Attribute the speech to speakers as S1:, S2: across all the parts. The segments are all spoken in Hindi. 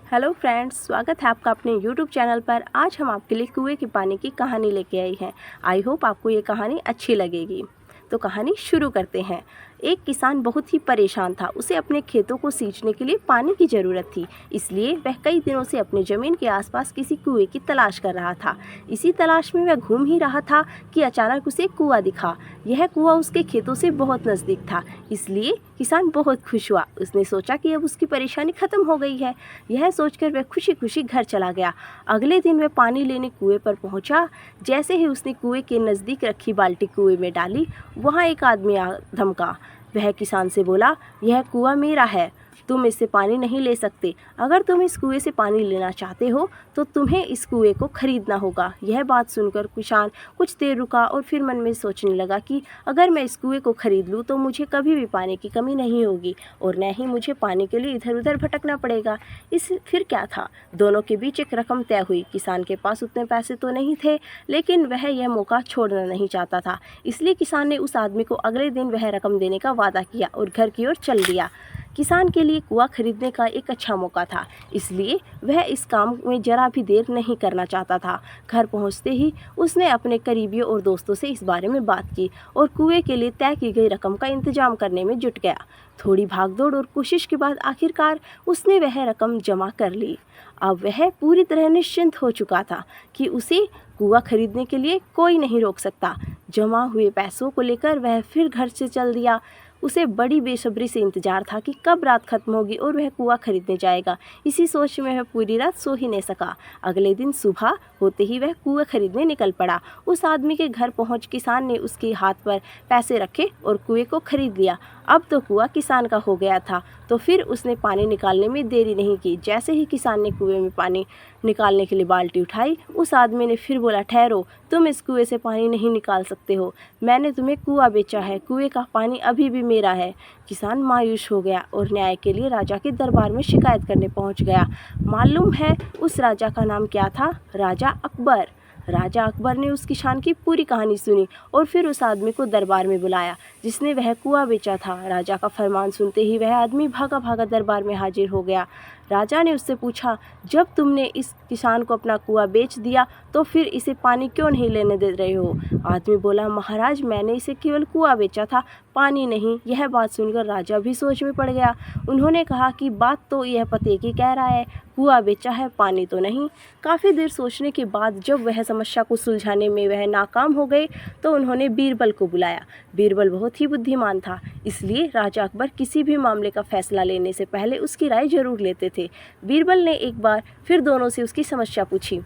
S1: हेलो फ्रेंड्स, स्वागत है आपका अपने यूट्यूब चैनल पर। आज हम आपके लिए कुएं के पानी की कहानी लेके आई हैं। आई होप आपको ये कहानी अच्छी लगेगी। तो कहानी शुरू करते हैं। एक किसान बहुत ही परेशान था। उसे अपने खेतों को सींचने के लिए पानी की ज़रूरत थी, इसलिए वह कई दिनों से अपनी ज़मीन के आसपास किसी कुएं की तलाश कर रहा था। इसी तलाश में वह घूम ही रहा था कि अचानक उसे कुआं दिखा। यह कुआं उसके खेतों से बहुत नज़दीक था, इसलिए किसान बहुत खुश हुआ। उसने सोचा कि अब उसकी परेशानी ख़त्म हो गई है। यह सोचकर वह खुशी खुशी घर चला गया। अगले दिन वह पानी लेने कुएं पर पहुंचा। जैसे ही उसने कुएं के नज़दीक रखी बाल्टी कुएं में डाली, वहाँ एक आदमी आ धमका। वह किसान से बोला, यह कुआं मेरा है, तुम इससे पानी नहीं ले सकते। अगर तुम इस कुएं से पानी लेना चाहते हो तो तुम्हें इस कुएं को खरीदना होगा। यह बात सुनकर किसान कुछ देर रुका और फिर मन में सोचने लगा कि अगर मैं इस कुएं को खरीद लूँ तो मुझे कभी भी पानी की कमी नहीं होगी और न ही मुझे पानी के लिए इधर उधर भटकना पड़ेगा। फिर क्या था, दोनों के बीच एक रकम तय हुई। किसान के पास उतने पैसे तो नहीं थे, लेकिन वह यह मौका छोड़ना नहीं चाहता था, इसलिए किसान ने उस आदमी को अगले दिन वह रकम देने का वादा किया और घर की ओर चल दिया। किसान के लिए कुआं खरीदने का एक अच्छा मौका था, इसलिए वह इस काम में जरा भी देर नहीं करना चाहता था। घर पहुंचते ही उसने अपने करीबियों और दोस्तों से इस बारे में बात की और कुएं के लिए तय की गई रकम का इंतजाम करने में जुट गया। थोड़ी भागदौड़ और कोशिश के बाद आखिरकार उसने वह रकम जमा कर ली। अब वह पूरी तरह निश्चिंत हो चुका था कि उसे कुआं खरीदने के लिए कोई नहीं रोक सकता। जमा हुए पैसों को लेकर वह फिर घर से चल दिया। उसे बड़ी बेसब्री से इंतजार था कि कब रात खत्म होगी और वह कुआं खरीदने जाएगा। इसी सोच में वह पूरी रात सो ही नहीं सका। अगले दिन सुबह होते ही वह कुआं खरीदने निकल पड़ा। उस आदमी के घर पहुंच किसान ने उसके हाथ पर पैसे रखे और कुएं को खरीद लिया। अब तो कुआं किसान का हो गया था, तो फिर उसने पानी निकालने में देरी नहीं की। जैसे ही किसान ने कुएं में पानी निकालने के लिए बाल्टी उठाई, उस आदमी ने फिर बोला, ठहरो, तुम इस कुएं से पानी नहीं निकाल सकते हो। मैंने तुम्हें कुआं बेचा है, कुएं का पानी अभी भी मेरा है। किसान मायूस हो गया और न्याय के लिए राजा के दरबार में शिकायत करने पहुंच गया। मालूम है उस राजा का नाम क्या था? राजा अकबर। राजा अकबर ने उस किसान की पूरी कहानी सुनी और फिर उस आदमी को दरबार में बुलाया जिसने वह कुआं बेचा था। राजा का फरमान सुनते ही वह आदमी भागा भागा दरबार में हाजिर हो गया। राजा ने उससे पूछा, जब तुमने इस किसान को अपना कुआं बेच दिया तो फिर इसे पानी क्यों नहीं लेने दे रहे हो? आदमी बोला, महाराज, मैंने इसे केवल कुआं बेचा था, पानी नहीं। यह बात सुनकर राजा भी सोच में पड़ गया। उन्होंने कहा कि बात तो यह पते की कह रहा है, कुआं बेचा है, पानी तो नहीं। काफ़ी देर सोचने के बाद जब वह समस्या को सुलझाने में वह नाकाम हो गए तो उन्होंने बीरबल को बुलाया। बीरबल बहुत ही बुद्धिमान था, इसलिए राजा अकबर किसी भी मामले का फैसला लेने से पहले उसकी राय जरूर लेते थे। बीरबल ने एक बार फिर दोनों से उसकी समस्या पूछी।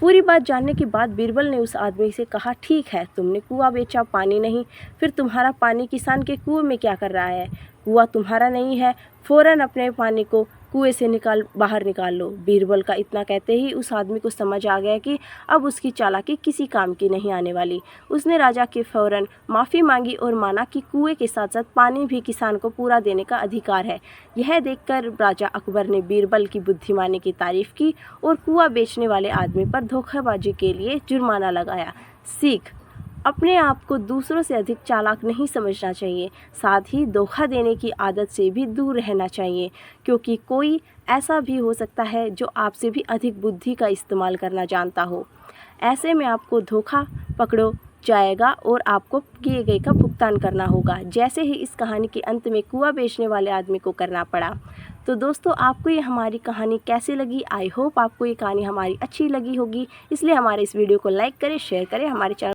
S1: पूरी बात जानने के बाद बीरबल ने उस आदमी से कहा, ठीक है, तुमने कुआं बेचा, पानी नहीं, फिर तुम्हारा पानी किसान के कुएं में क्या कर रहा है? कुआं तुम्हारा नहीं है, फौरन अपने पानी को कुएं से बाहर निकाल लो। बीरबल का इतना कहते ही उस आदमी को समझ आ गया कि अब उसकी चालाकी किसी काम की नहीं आने वाली। उसने राजा के फौरन माफ़ी मांगी और माना कि कुएं के साथ साथ पानी भी किसान को पूरा देने का अधिकार है। यह देखकर राजा अकबर ने बीरबल की बुद्धिमानी की तारीफ की और कुआं बेचने वाले आदमी पर धोखाबाजी के लिए जुर्माना लगाया। सीख: अपने आप को दूसरों से अधिक चालाक नहीं समझना चाहिए, साथ ही धोखा देने की आदत से भी दूर रहना चाहिए, क्योंकि कोई ऐसा भी हो सकता है जो आपसे भी अधिक बुद्धि का इस्तेमाल करना जानता हो। ऐसे में आपको धोखा पकड़ो जाएगा और आपको किए गए का भुगतान करना होगा, जैसे ही इस कहानी के अंत में कुआं बेचने वाले आदमी को करना पड़ा। तो दोस्तों, आपको ये हमारी कहानी कैसी लगी? आई होप आपको ये कहानी हमारी अच्छी लगी होगी, इसलिए हमारे इस वीडियो को लाइक करें, शेयर करें, हमारे चैनल